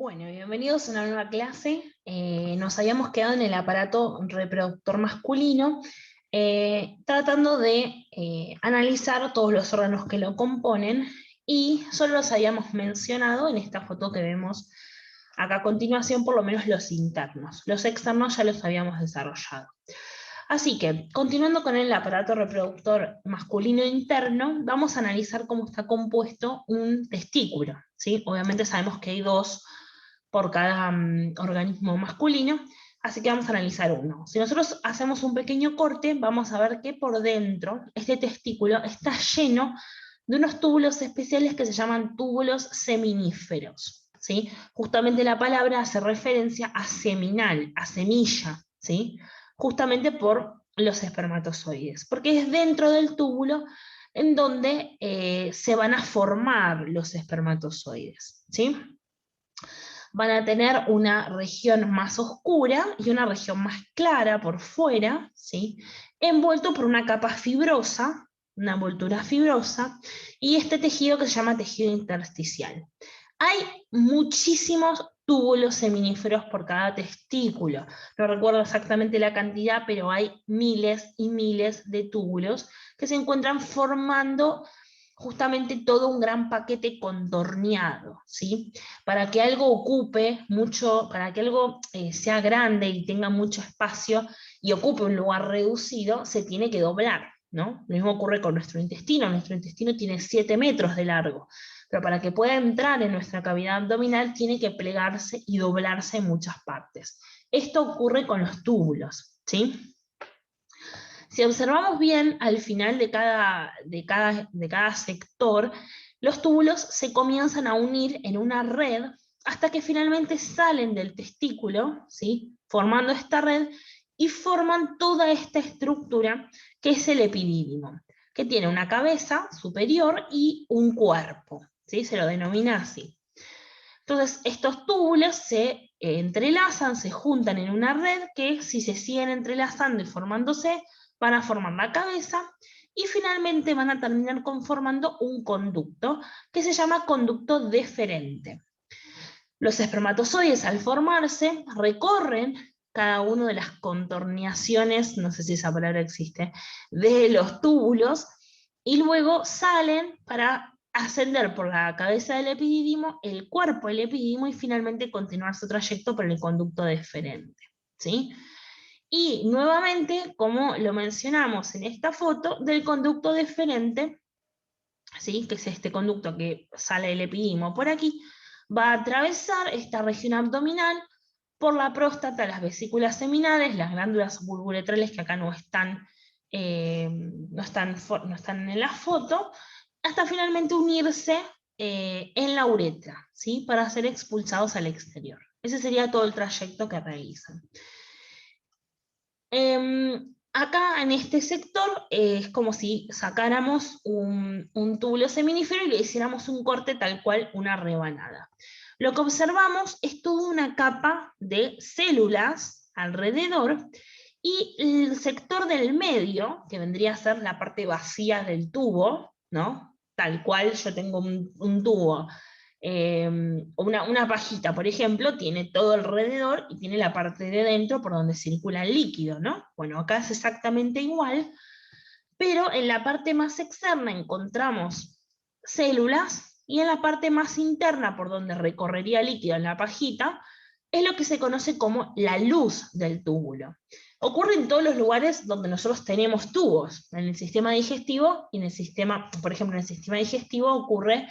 Bueno, bienvenidos a una nueva clase. Nos habíamos quedado en el aparato reproductor masculino, tratando de analizar todos los órganos que lo componen, y solo los habíamos mencionado en esta foto que vemos acá a continuación, por lo menos los internos. Los externos ya los habíamos desarrollado. Así que, continuando con el aparato reproductor masculino interno, vamos a analizar cómo está compuesto un testículo, ¿sí? Obviamente sabemos que hay dos por cada organismo masculino, así que vamos a analizar uno. Si nosotros hacemos un pequeño corte, vamos a ver que por dentro este testículo está lleno de unos túbulos especiales que se llaman túbulos seminíferos, ¿sí? Justamente la palabra hace referencia a seminal, a semilla, ¿sí? Justamente por los espermatozoides, porque es dentro del túbulo en donde se van a formar los espermatozoides, ¿sí? Van a tener una región más oscura y una región más clara por fuera, ¿sí? Envuelto por una capa fibrosa, una envoltura fibrosa, y este tejido que se llama tejido intersticial. Hay muchísimos túbulos seminíferos por cada testículo. No recuerdo exactamente la cantidad, pero hay miles y miles de túbulos que se encuentran formando justamente todo un gran paquete contorneado, ¿sí? Para que algo ocupe mucho, para que algo sea grande y tenga mucho espacio y ocupe un lugar reducido, se tiene que doblar, ¿no? Lo mismo ocurre con nuestro intestino tiene 7 metros de largo, pero para que pueda entrar en nuestra cavidad abdominal tiene que plegarse y doblarse en muchas partes. Esto ocurre con los túbulos, ¿sí? Si observamos bien, al final de cada sector, los túbulos se comienzan a unir en una red hasta que finalmente salen del testículo, ¿sí? Formando esta red, y forman toda esta estructura que es el epidídimo, que tiene una cabeza superior y un cuerpo, ¿sí? Se lo denomina así. Entonces, estos túbulos se entrelazan, se juntan en una red que, si se siguen entrelazando y formándose, van a formar la cabeza y finalmente van a terminar conformando un conducto que se llama conducto deferente. Los espermatozoides, al formarse, recorren cada una de las contorneaciones, no sé si esa palabra existe, de los túbulos, y luego salen para ascender por la cabeza del epidídimo, el cuerpo del epidídimo, y finalmente continuar su trayecto por el conducto deferente, ¿sí? Y nuevamente, como lo mencionamos en esta foto, del conducto deferente, ¿sí? Que es este conducto que sale del epidídimo por aquí, va a atravesar esta región abdominal por la próstata, las vesículas seminales, las glándulas bulbourethales que acá no están en la foto, hasta finalmente unirse en la uretra, ¿sí? Para ser expulsados al exterior. Ese sería todo el trayecto que realizan. Acá en este sector es como si sacáramos un túbulo seminífero y le hiciéramos un corte tal cual una rebanada. Lo que observamos es toda una capa de células alrededor, y el sector del medio, que vendría a ser la parte vacía del tubo, ¿no? Tal cual yo tengo un tubo, una pajita, por ejemplo, tiene todo alrededor y tiene la parte de dentro por donde circula el líquido, ¿no? Bueno, acá es exactamente igual, pero en la parte más externa encontramos células, y en la parte más interna, por donde recorrería líquido en la pajita, es lo que se conoce como la luz del túbulo. Ocurre en todos los lugares donde nosotros tenemos tubos, en el sistema digestivo, y en el sistema, por ejemplo, en el sistema digestivo ocurre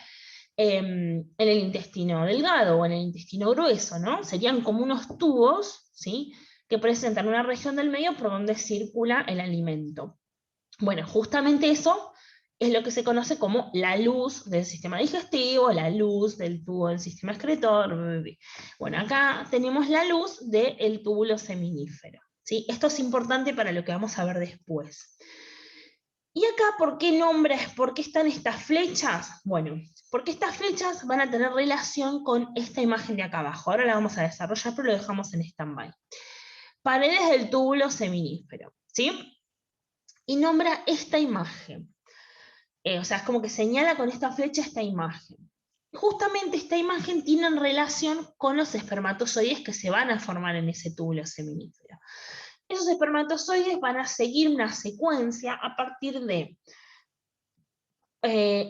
en el intestino delgado o en el intestino grueso, ¿no? Serían como unos tubos, ¿sí? Que presentan una región del medio por donde circula el alimento. Bueno, justamente eso es lo que se conoce como la luz del sistema digestivo, la luz del tubo del sistema excretor. Bueno, acá tenemos la luz del túbulo seminífero, ¿sí? Esto es importante para lo que vamos a ver después. ¿Y acá por qué están estas flechas? Bueno, porque estas flechas van a tener relación con esta imagen de acá abajo. Ahora la vamos a desarrollar, pero lo dejamos en stand-by. Paredes del túbulo seminífero, ¿sí? Y nombra esta imagen. O sea, es como que señala con esta flecha esta imagen. justamente esta imagen tiene relación con los espermatozoides que se van a formar en ese túbulo seminífero. Esos espermatozoides van a seguir una secuencia a partir de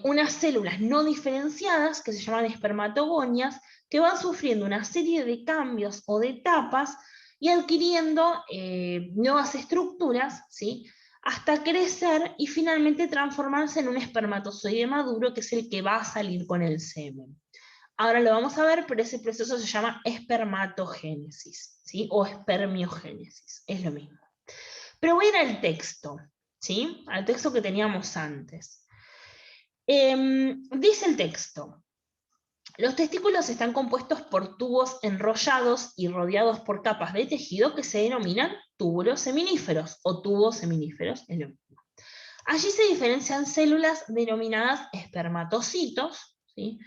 unas células no diferenciadas que se llaman espermatogonias, que van sufriendo una serie de cambios o de etapas y adquiriendo nuevas estructuras, ¿sí?, hasta crecer y finalmente transformarse en un espermatozoide maduro, que es el que va a salir con el semen. Ahora lo vamos a ver, pero ese proceso se llama espermatogénesis, ¿sí?, o espermiogénesis, es lo mismo. Pero voy a ir al texto, ¿sí?, al texto que teníamos antes. Dice el texto: los testículos están compuestos por tubos enrollados y rodeados por capas de tejido que se denominan túbulos seminíferos o tubos seminíferos, es lo mismo. Allí se diferencian células denominadas espermatocitos, ¿sí?,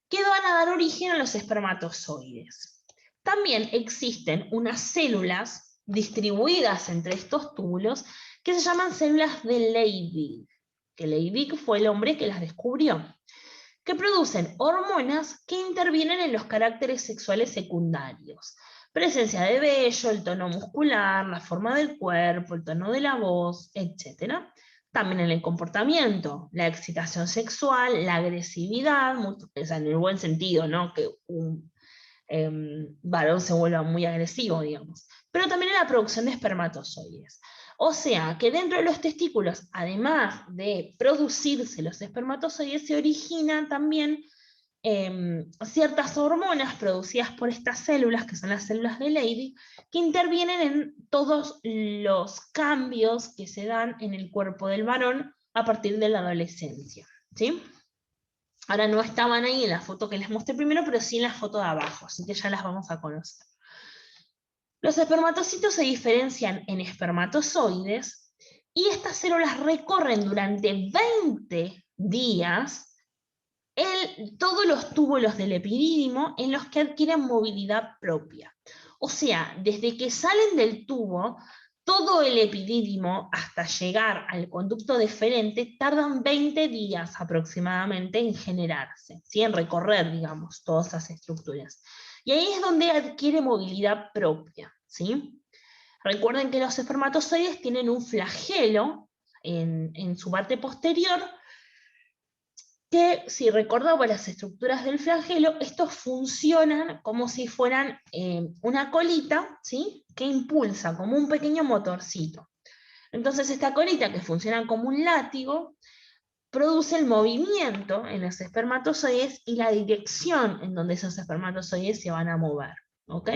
que van a dar origen a los espermatozoides. También existen unas células distribuidas entre estos túbulos que se llaman células de Leydig, que Leydig fue el hombre que las descubrió, que producen hormonas que intervienen en los caracteres sexuales secundarios. Presencia de vello, el tono muscular, la forma del cuerpo, el tono de la voz, etc. También en el comportamiento, la excitación sexual, la agresividad, o sea, en el buen sentido, ¿no?, que un varón se vuelva muy agresivo, digamos, pero también en la producción de espermatozoides. O sea, que dentro de los testículos, además de producirse los espermatozoides, se originan también ciertas hormonas producidas por estas células, que son las células de Leydig, que intervienen en todos los cambios que se dan en el cuerpo del varón a partir de la adolescencia, ¿sí? Ahora no estaban ahí en la foto que les mostré primero, pero sí en la foto de abajo, así que ya las vamos a conocer. Los espermatocitos se diferencian en espermatozoides, y estas células recorren durante 20 días todos los túbulos del epidídimo, en los que adquieren movilidad propia. O sea, desde que salen del tubo, todo el epidídimo hasta llegar al conducto deferente tardan 20 días aproximadamente en generarse, ¿sí?, en recorrer, digamos, todas esas estructuras. Y ahí es donde adquiere movilidad propia, ¿sí? Recuerden que los espermatozoides tienen un flagelo en su parte posterior, que, si recordamos las estructuras del flagelo, estos funcionan como si fueran una colita, ¿sí?, que impulsa como un pequeño motorcito. Entonces esta colita, que funciona como un látigo, produce el movimiento en los espermatozoides y la dirección en donde esos espermatozoides se van a mover, ¿ok?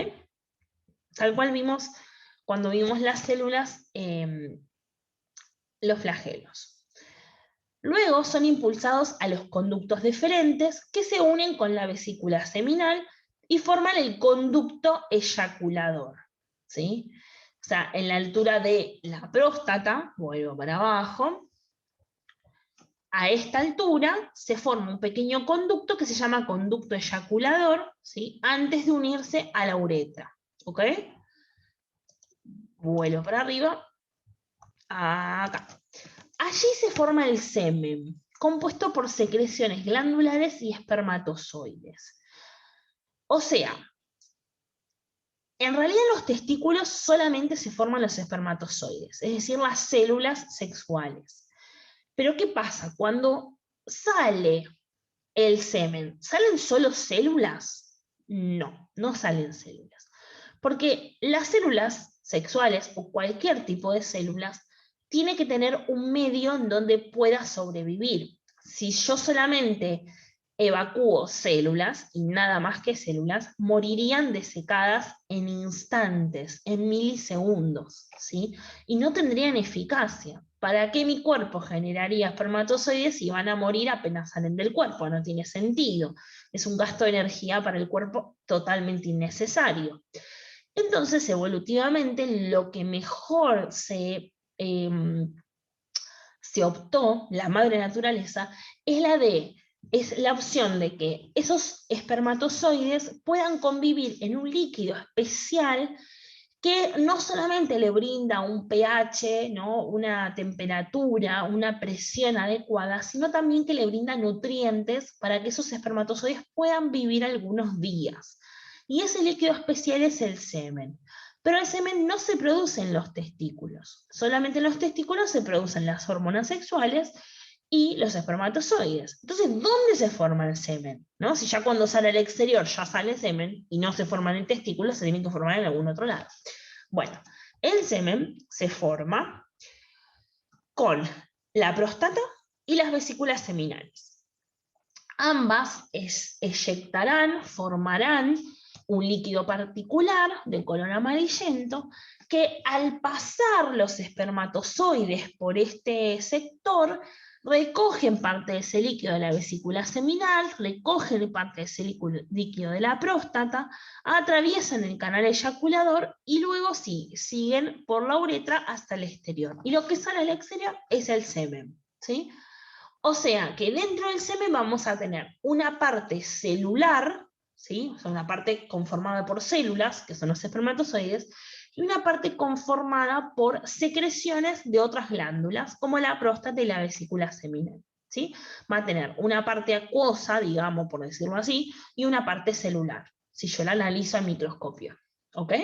Tal cual vimos cuando vimos las células, los flagelos. Luego son impulsados a los conductos deferentes, que se unen con la vesícula seminal y forman el conducto eyaculador, ¿sí? O sea, en la altura de la próstata, vuelvo para abajo, a esta altura se forma un pequeño conducto que se llama conducto eyaculador, ¿sí?, antes de unirse a la uretra, ¿ok? Vuelvo para arriba, acá. Allí se forma el semen, compuesto por secreciones glandulares y espermatozoides. O sea, en realidad en los testículos solamente se forman los espermatozoides, es decir, las células sexuales. Pero ¿qué pasa? Cuando sale el semen, ¿salen solo células? No, no salen células. Porque las células sexuales, o cualquier tipo de células, tiene que tener un medio en donde pueda sobrevivir. Si yo solamente evacúo células, y nada más que células, morirían desecadas en instantes, en milisegundos, ¿sí? Y no tendrían eficacia. ¿Para qué mi cuerpo generaría espermatozoides si van a morir apenas salen del cuerpo? No tiene sentido. Es un gasto de energía para el cuerpo totalmente innecesario. Entonces, evolutivamente, lo que mejor se optó, la madre naturaleza, es la opción de que esos espermatozoides puedan convivir en un líquido especial que no solamente le brinda un pH, ¿no? Una temperatura, una presión adecuada, sino también que le brinda nutrientes para que esos espermatozoides puedan vivir algunos días. Y ese líquido especial es el semen. Pero el semen no se produce en los testículos. Solamente en los testículos se producen las hormonas sexuales y los espermatozoides. Entonces, ¿dónde se forma el semen? ¿No? Si ya cuando sale al exterior ya sale semen y no se forma en el testículo, se tiene que formar en algún otro lado. Bueno, el semen se forma con la próstata y las vesículas seminales. Ambas eyectarán, formarán un líquido particular de color amarillento que al pasar los espermatozoides por este sector recogen parte de ese líquido de la vesícula seminal, recogen parte de ese líquido de la próstata, atraviesan el canal eyaculador y luego siguen por la uretra hasta el exterior. Y lo que sale al exterior es el semen, ¿sí? O sea que dentro del semen vamos a tener una parte celular, ¿sí? O sea, una parte conformada por células, que son los espermatozoides, y una parte conformada por secreciones de otras glándulas, como la próstata y la vesícula seminal, ¿sí? Va a tener una parte acuosa, digamos, por decirlo así, y una parte celular, si yo la analizo al microscopio, ¿ok?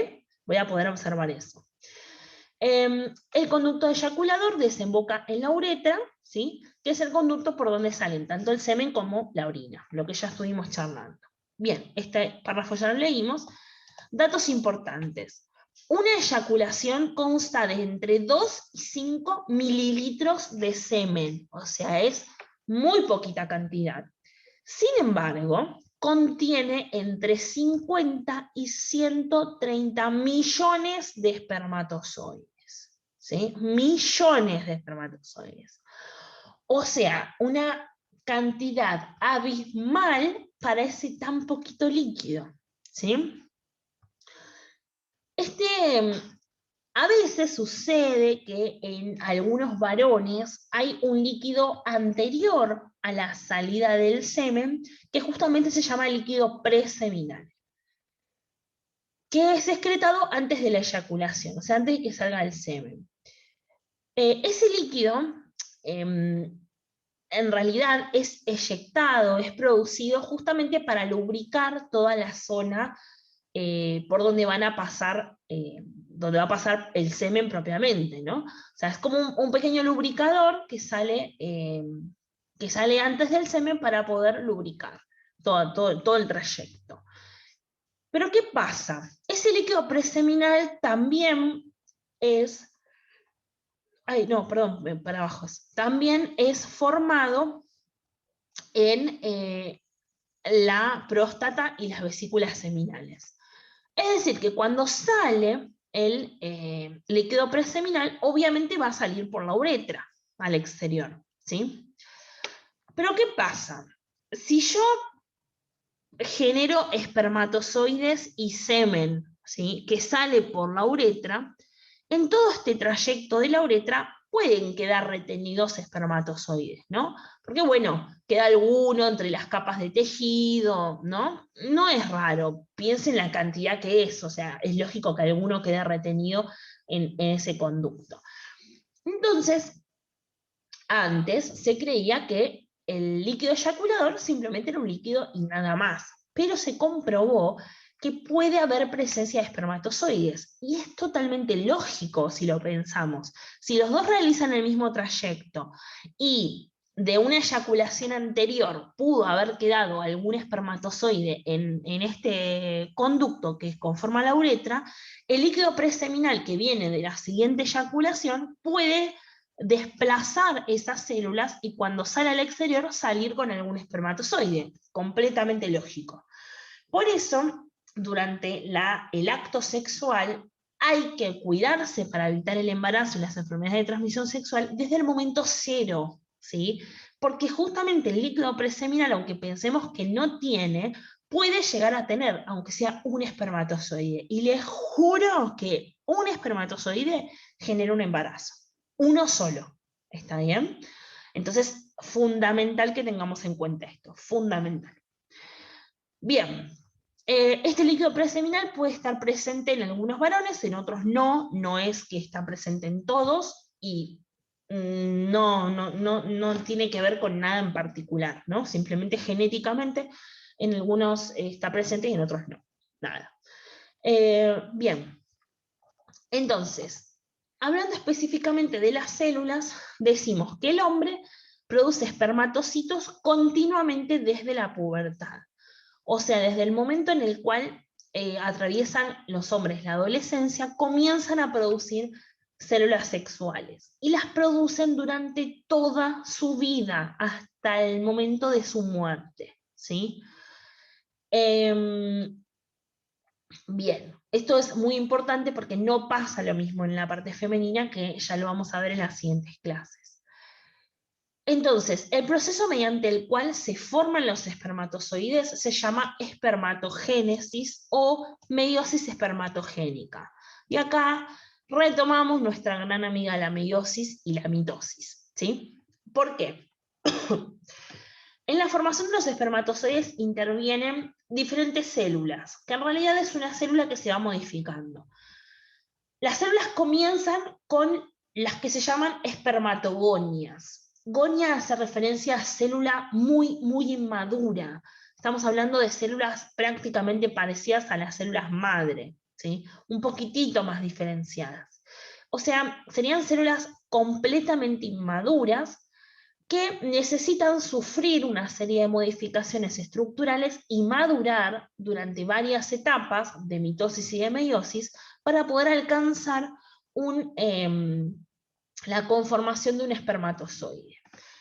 Voy a poder observar eso. El conducto eyaculador desemboca en la uretra, ¿sí? Que es el conducto por donde salen tanto el semen como la orina, lo que ya estuvimos charlando. Bien, este párrafo ya lo leímos. Datos importantes. Una eyaculación consta de entre 2 y 5 mililitros de semen, o sea, es muy poquita cantidad. Sin embargo, contiene entre 50 y 130 millones de espermatozoides. ¿Sí? Millones de espermatozoides. O sea, una cantidad abismal para ese tan poquito líquido. ¿Sí? A veces sucede que en algunos varones hay un líquido anterior a la salida del semen que justamente se llama líquido preseminal, que es excretado antes de la eyaculación, o sea, antes de que salga el semen. Ese líquido en realidad es eyectado, es producido justamente para lubricar toda la zona por donde van a pasar, donde va a pasar el semen propiamente, ¿no? O sea, es como un pequeño lubricador que sale antes del semen para poder lubricar todo el trayecto. Pero ¿qué pasa? Ese líquido preseminal también es, para abajo, también es formado en la próstata y las vesículas seminales. Es decir, que cuando sale el líquido preseminal, obviamente va a salir por la uretra al exterior, ¿sí? Pero ¿qué pasa? Si yo genero espermatozoides y semen, ¿sí? Que sale por la uretra, en todo este trayecto de la uretra pueden quedar retenidos espermatozoides, ¿no? Porque bueno, queda alguno entre las capas de tejido, ¿no? No es raro, piensen la cantidad que es, o sea, es lógico que alguno quede retenido en ese conducto. Entonces, antes se creía que el líquido eyaculador simplemente era un líquido y nada más, pero se comprobó que puede haber presencia de espermatozoides, y es totalmente lógico si lo pensamos. Si los dos realizan el mismo trayecto y de una eyaculación anterior pudo haber quedado algún espermatozoide en este conducto que conforma la uretra, el líquido preseminal que viene de la siguiente eyaculación puede desplazar esas células y cuando sale al exterior salir con algún espermatozoide, completamente lógico. Por eso, durante el acto sexual hay que cuidarse para evitar el embarazo y las enfermedades de transmisión sexual desde el momento cero, ¿sí? Porque justamente el líquido preseminal, aunque pensemos que no tiene, puede llegar a tener, aunque sea un espermatozoide. Y les juro que un espermatozoide genera un embarazo. Uno solo, ¿está bien? Entonces, fundamental que tengamos en cuenta esto, fundamental. Bien, Este líquido preseminal puede estar presente en algunos varones, en otros no, no es que está presente en todos, y no tiene que ver con nada en particular, ¿no? Simplemente genéticamente en algunos está presente y en otros no, nada. Bien, entonces, hablando específicamente de las células, decimos que el hombre produce espermatocitos continuamente desde la pubertad. O sea, desde el momento en el cual atraviesan los hombres la adolescencia, comienzan a producir células sexuales y las producen durante toda su vida, hasta el momento de su muerte, ¿sí? Bien, esto es muy importante porque no pasa lo mismo en la parte femenina, que ya lo vamos a ver en las siguientes clases. Entonces, el proceso mediante el cual se forman los espermatozoides se llama espermatogénesis o meiosis espermatogénica. Y acá retomamos nuestra gran amiga la meiosis y la mitosis, ¿sí? ¿Por qué? En la formación de los espermatozoides intervienen diferentes células, que en realidad es una célula que se va modificando. Las células comienzan con las que se llaman espermatogonias. Gonia hace referencia a célula muy, muy inmadura. Estamos hablando de células prácticamente parecidas a las células madre, ¿sí? Un poquitito más diferenciadas. O sea, serían células completamente inmaduras que necesitan sufrir una serie de modificaciones estructurales y madurar durante varias etapas de mitosis y de meiosis para poder alcanzar la conformación de un espermatozoide.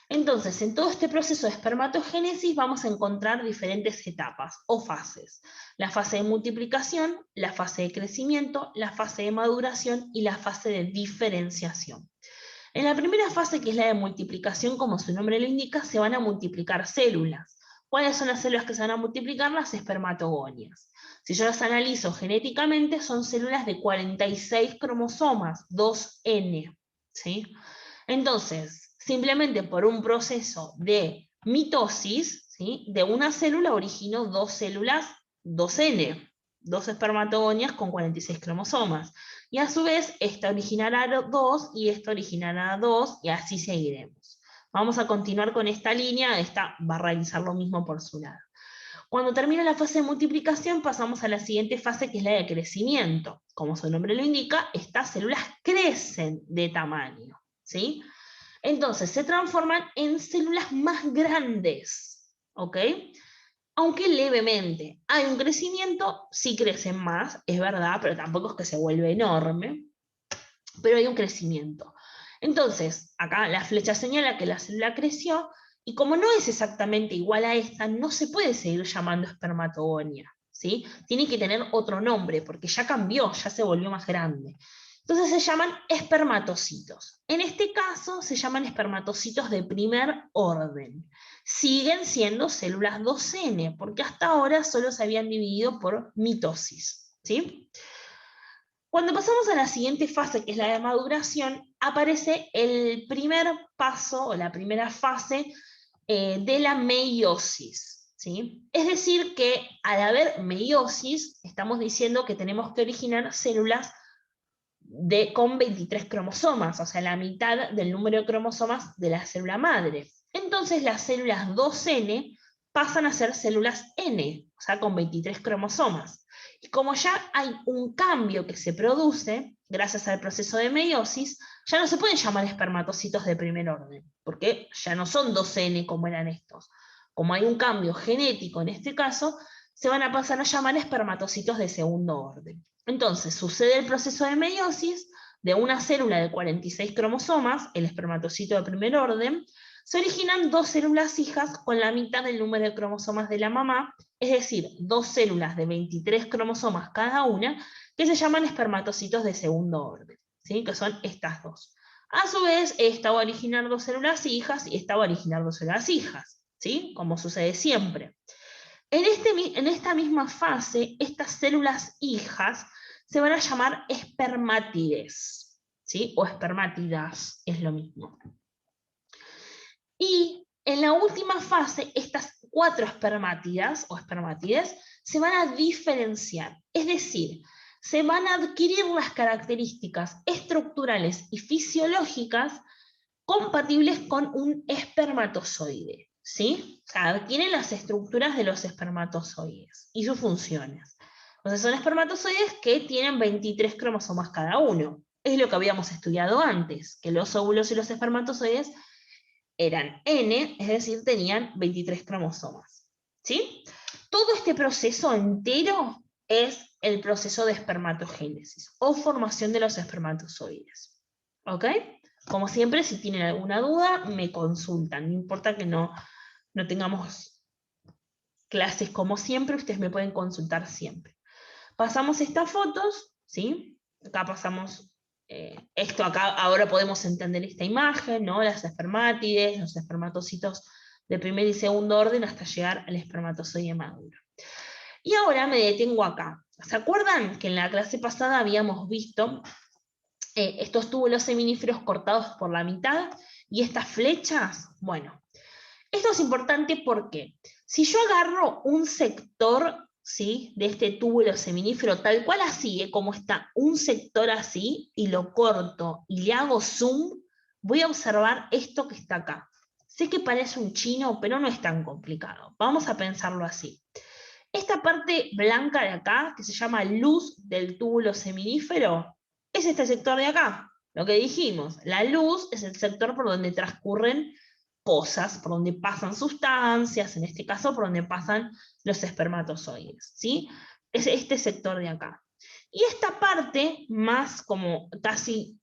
Entonces, en todo este proceso de espermatogénesis vamos a encontrar diferentes etapas o fases. La fase de multiplicación, la fase de crecimiento, la fase de maduración y la fase de diferenciación. En la primera fase, que es la de multiplicación, como su nombre lo indica, se van a multiplicar células. ¿Cuáles son las células que se van a multiplicar? Las espermatogonias. Si yo las analizo genéticamente, son células de 46 cromosomas, 2N. ¿Sí? Entonces, simplemente por un proceso de mitosis, ¿sí?, de una célula origino dos células 2N, dos espermatogonias con 46 cromosomas. Y a su vez, esta originará 2 y esta originará 2, y así seguiremos. Vamos a continuar con esta línea, esta va a realizar lo mismo por su lado. Cuando termina la fase de multiplicación, pasamos a la siguiente fase, que es la de crecimiento. Como su nombre lo indica, estas células crecen de tamaño, ¿sí? Entonces, se transforman en células más grandes, ¿ok? Aunque levemente. Hay un crecimiento, sí crecen más, es verdad, pero tampoco es que se vuelve enorme, pero hay un crecimiento. Entonces, acá la flecha señala que la célula creció, y como no es exactamente igual a esta, no se puede seguir llamando espermatogonia, ¿sí? Tiene que tener otro nombre, porque ya cambió, ya se volvió más grande. Entonces se llaman espermatocitos. En este caso se llaman espermatocitos de primer orden. Siguen siendo células 2N, porque hasta ahora solo se habían dividido por mitosis, ¿sí? Cuando pasamos a la siguiente fase, que es la de maduración, aparece el primer paso o la primera fase de la meiosis, ¿sí? Es decir, que al haber meiosis, estamos diciendo que tenemos que originar células con 23 cromosomas, o sea, la mitad del número de cromosomas de la célula madre. Entonces las células 2N pasan a ser células N, o sea, con 23 cromosomas. Y como ya hay un cambio que se produce gracias al proceso de meiosis, ya no se pueden llamar espermatocitos de primer orden, porque ya no son 2N como eran estos. Como hay un cambio genético en este caso, se van a pasar a llamar espermatocitos de segundo orden. Entonces, sucede el proceso de meiosis de una célula de 46 cromosomas, el espermatocito de primer orden, se originan dos células hijas con la mitad del número de cromosomas de la mamá, es decir, dos células de 23 cromosomas cada una, que se llaman espermatocitos de segundo orden, ¿sí?, que son estas dos. A su vez, esta va a originar dos células hijas y esta va a originar dos células hijas, ¿sí?, como sucede siempre. En esta misma fase, estas células hijas se van a llamar espermátides, ¿sí?, o espermátidas, es lo mismo. Y en la última fase, estas cuatro espermátidas o espermátides se van a diferenciar. Es decir, se van a adquirir las características estructurales y fisiológicas compatibles con un espermatozoide, ¿sí? O sea, adquieren las estructuras de los espermatozoides y sus funciones. Entonces son espermatozoides que tienen 23 cromosomas cada uno. Es lo que habíamos estudiado antes, que los óvulos y los espermatozoides eran N, es decir, tenían 23 cromosomas, ¿sí? Todo este proceso entero es el proceso de espermatogénesis, o formación de los espermatozoides, ¿ok? Como siempre, si tienen alguna duda, me consultan. No importa que no tengamos clases como siempre, ustedes me pueden consultar siempre. Pasamos estas fotos, ¿sí? Acá pasamos esto, acá ahora podemos entender esta imagen, ¿no? Las espermátides, los espermatocitos de primer y segundo orden hasta llegar al espermatozoide maduro. Y ahora me detengo acá. ¿Se acuerdan que en la clase pasada habíamos visto estos túbulos seminíferos cortados por la mitad y estas flechas? Bueno, esto es importante porque si yo agarro un sector, ¿sí?, de este túbulo seminífero tal cual así, como está un sector así, y lo corto y le hago zoom, voy a observar esto que está acá. Sé que parece un chino, pero no es tan complicado. Vamos a pensarlo así. Esta parte blanca de acá, que se llama luz del túbulo seminífero, es este sector de acá, lo que dijimos. La luz es el sector por donde transcurren cosas, por donde pasan sustancias, en este caso por donde pasan los espermatozoides, ¿sí? Es este sector de acá. Y esta parte más como casi,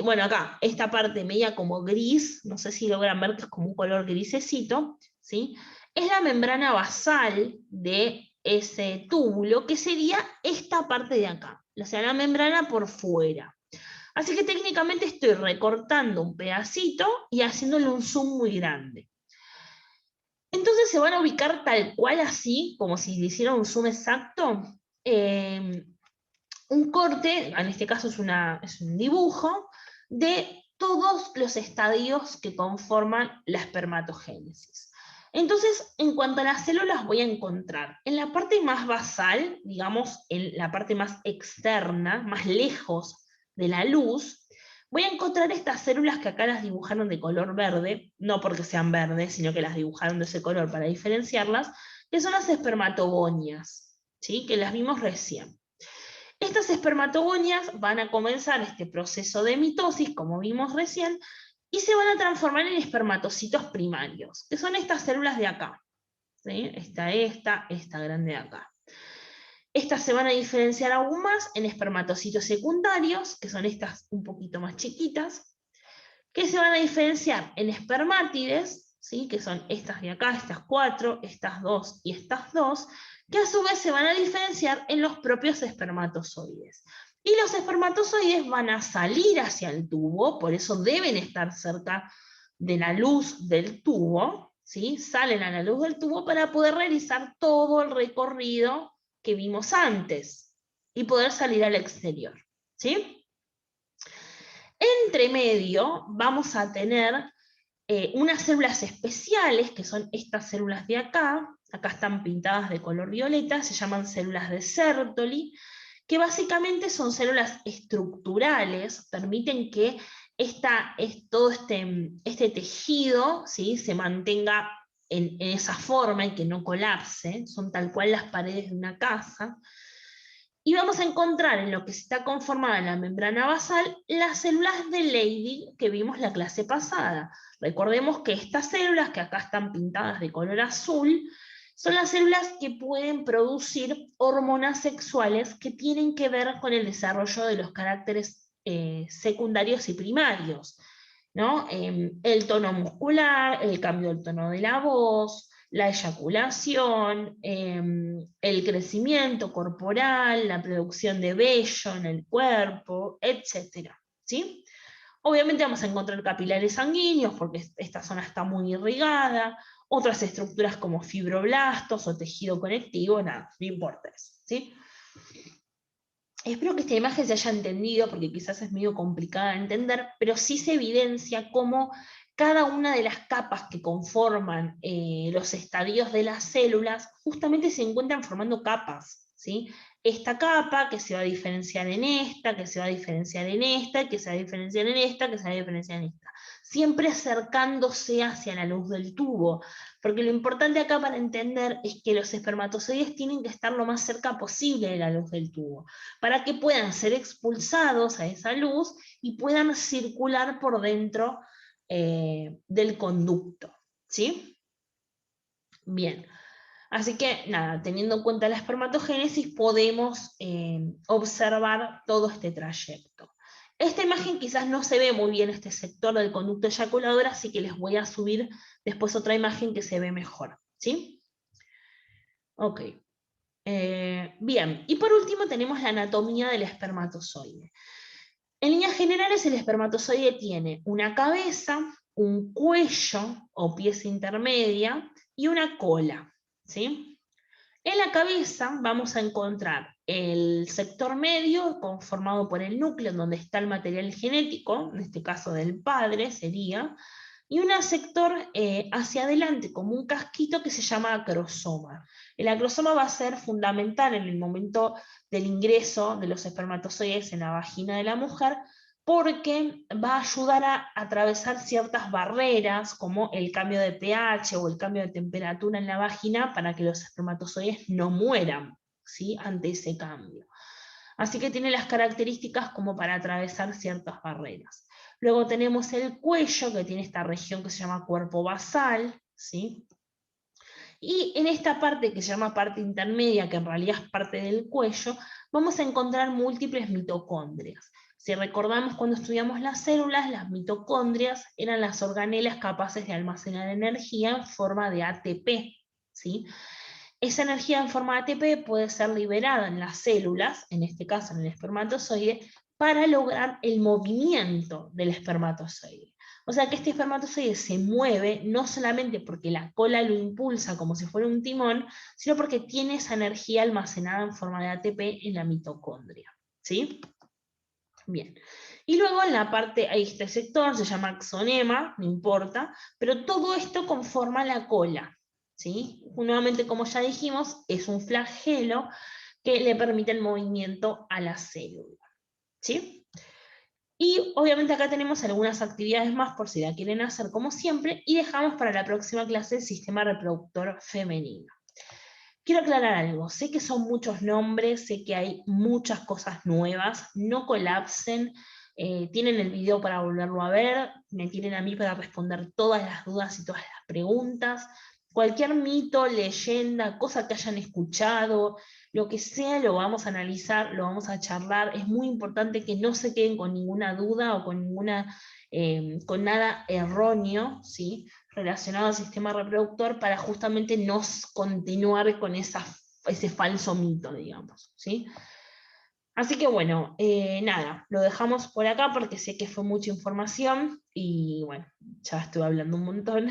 bueno, acá, esta parte media como gris, no sé si logran ver que es como un color grisecito, ¿sí? Es la membrana basal de ese túbulo, que sería esta parte de acá, o sea, la membrana por fuera. Así que técnicamente estoy recortando un pedacito y haciéndole un zoom muy grande. Entonces se van a ubicar tal cual así, como si le hiciera un zoom exacto. Un corte, en este caso es un dibujo, de todos los estadios que conforman la espermatogénesis. Entonces, en cuanto a las células voy a encontrar en la parte más basal, digamos, en la parte más externa, más lejos de la luz, voy a encontrar estas células que acá las dibujaron de color verde, no porque sean verdes, sino que las dibujaron de ese color para diferenciarlas, que son las espermatogonias, ¿sí?, que las vimos recién. Estas espermatogonias van a comenzar este proceso de mitosis, como vimos recién, y se van a transformar en espermatocitos primarios, que son estas células de acá, ¿sí? Esta grande de acá. Estas se van a diferenciar aún más en espermatocitos secundarios, que son estas un poquito más chiquitas, que se van a diferenciar en espermátides, ¿sí?, que son estas de acá, estas 4, estas 2 y estas 2, que a su vez se van a diferenciar en los propios espermatozoides. Y los espermatozoides van a salir hacia el tubo, por eso deben estar cerca de la luz del tubo, ¿sí?, salen a la luz del tubo para poder realizar todo el recorrido que vimos antes y poder salir al exterior, ¿sí? Entre medio vamos a tener unas células especiales, que son estas células de acá están pintadas de color violeta, se llaman células de Sertoli, que básicamente son células estructurales, permiten que todo este tejido, ¿sí?, se mantenga en esa forma y que no colapse, son tal cual las paredes de una casa. Y vamos a encontrar en lo que está conformada la membrana basal las células de Leydig que vimos la clase pasada. Recordemos que estas células, que acá están pintadas de color azul, son las células que pueden producir hormonas sexuales que tienen que ver con el desarrollo de los caracteres secundarios y primarios, ¿no? El tono muscular, el cambio del tono de la voz, la eyaculación, el crecimiento corporal, la producción de vello en el cuerpo, etc. ¿Sí? Obviamente vamos a encontrar capilares sanguíneos, porque esta zona está muy irrigada, otras estructuras como fibroblastos o tejido conectivo, nada, no importa eso, ¿sí? Espero que esta imagen se haya entendido, porque quizás es medio complicada de entender, pero sí se evidencia cómo cada una de las capas que conforman los estadios de las células justamente se encuentran formando capas, ¿sí? Esta capa que se va a diferenciar en esta, que se va a diferenciar en esta, que se va a diferenciar en esta, que se va a diferenciar en esta. Siempre acercándose hacia la luz del tubo, porque lo importante acá para entender es que los espermatozoides tienen que estar lo más cerca posible de la luz del tubo, para que puedan ser expulsados a esa luz y puedan circular por dentro del conducto, ¿sí? Bien, así que nada, teniendo en cuenta la espermatogénesis podemos observar todo este trayecto. Esta imagen quizás no se ve muy bien este sector del conducto eyaculador, así que les voy a subir después otra imagen que se ve mejor, ¿sí? Ok. Bien, y por último tenemos la anatomía del espermatozoide. En líneas generales, el espermatozoide tiene una cabeza, un cuello o pieza intermedia y una cola, ¿sí? En la cabeza vamos a encontrar el sector medio conformado por el núcleo donde está el material genético, en este caso del padre sería, y un sector hacia adelante como un casquito que se llama acrosoma. El acrosoma va a ser fundamental en el momento del ingreso de los espermatozoides en la vagina de la mujer, porque va a ayudar a atravesar ciertas barreras, como el cambio de pH o el cambio de temperatura en la vagina, para que los espermatozoides no mueran, ¿sí?, ante ese cambio. Así que tiene las características como para atravesar ciertas barreras. Luego tenemos el cuello, que tiene esta región que se llama cuerpo basal, ¿sí? Y en esta parte que se llama parte intermedia, que en realidad es parte del cuello, vamos a encontrar múltiples mitocondrias. Si recordamos cuando estudiamos las células, las mitocondrias eran las organelas capaces de almacenar energía en forma de ATP, ¿sí? Esa energía en forma de ATP puede ser liberada en las células, en este caso en el espermatozoide, para lograr el movimiento del espermatozoide. O sea que este espermatozoide se mueve no solamente porque la cola lo impulsa como si fuera un timón, sino porque tiene esa energía almacenada en forma de ATP en la mitocondria, ¿sí? Bien. Y luego en la parte, ahí este sector, se llama axonema, no importa, pero todo esto conforma la cola, ¿sí? Nuevamente, como ya dijimos, es un flagelo que le permite el movimiento a la célula, ¿sí? Y obviamente acá tenemos algunas actividades más por si la quieren hacer como siempre, y dejamos para la próxima clase el sistema reproductor femenino. Quiero aclarar algo, sé que son muchos nombres, sé que hay muchas cosas nuevas, no colapsen, tienen el video para volverlo a ver, me tienen a mí para responder todas las dudas y todas las preguntas, cualquier mito, leyenda, cosa que hayan escuchado, lo que sea lo vamos a analizar, lo vamos a charlar, es muy importante que no se queden con ninguna duda o con con nada erróneo, ¿sí?, relacionado al sistema reproductor, para justamente no continuar con ese falso mito, digamos, ¿sí? Así que bueno, nada, lo dejamos por acá porque sé que fue mucha información y bueno, ya estuve hablando un montón.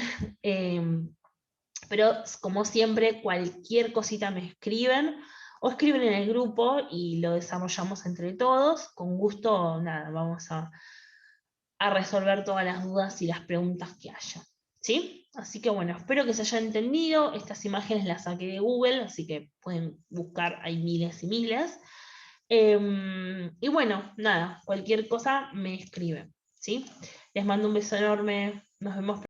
Pero como siempre, cualquier cosita me escriben o escriben en el grupo y lo desarrollamos entre todos. Con gusto, nada, vamos a resolver todas las dudas y las preguntas que haya, ¿sí? Así que bueno, espero que se haya entendido. Estas imágenes las saqué de Google, así que pueden buscar, hay miles y miles. Y bueno, nada, cualquier cosa me escriben, ¿sí? Les mando un beso enorme, nos vemos.